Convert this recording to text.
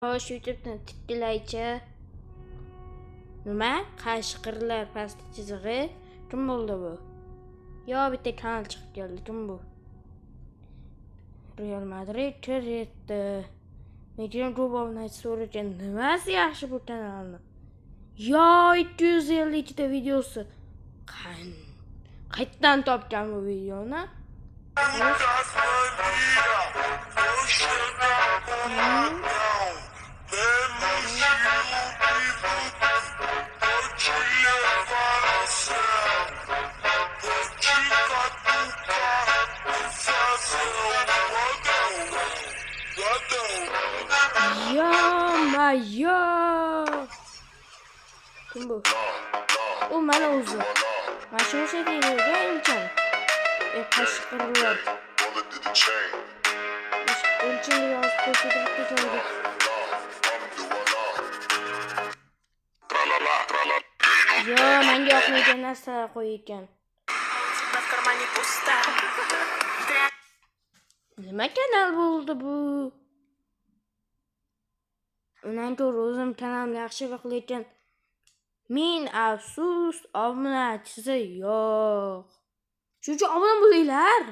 Xo'sh, YouTube'dan tiklaychi. Nima? Qashqirlar pastki chizig'i. Kim bo'ldi bu? Yo, bitta kanal chiqib keldi. Kim bu? Real Madrid etdi. Megan Rubovna so'ragan nimasi yaxshi bu kanalni? Yo, 252 ta videosi. Qayerdan topgan bu videoni? Yo. Kim bu? O mana o'zi. Mana shu shekilda elchin. Qashqirlar. Elchin yoz ko'rsatib ketadi. Yo, menga yoqmagan narsa qo'ygan. Nima kanal bo'ldi bu? Undan ko'ra o'zim kanalimni yaxshiroq lekin men afsus, obunachisi yo'q. Shuning uchun obuna bo'linglar.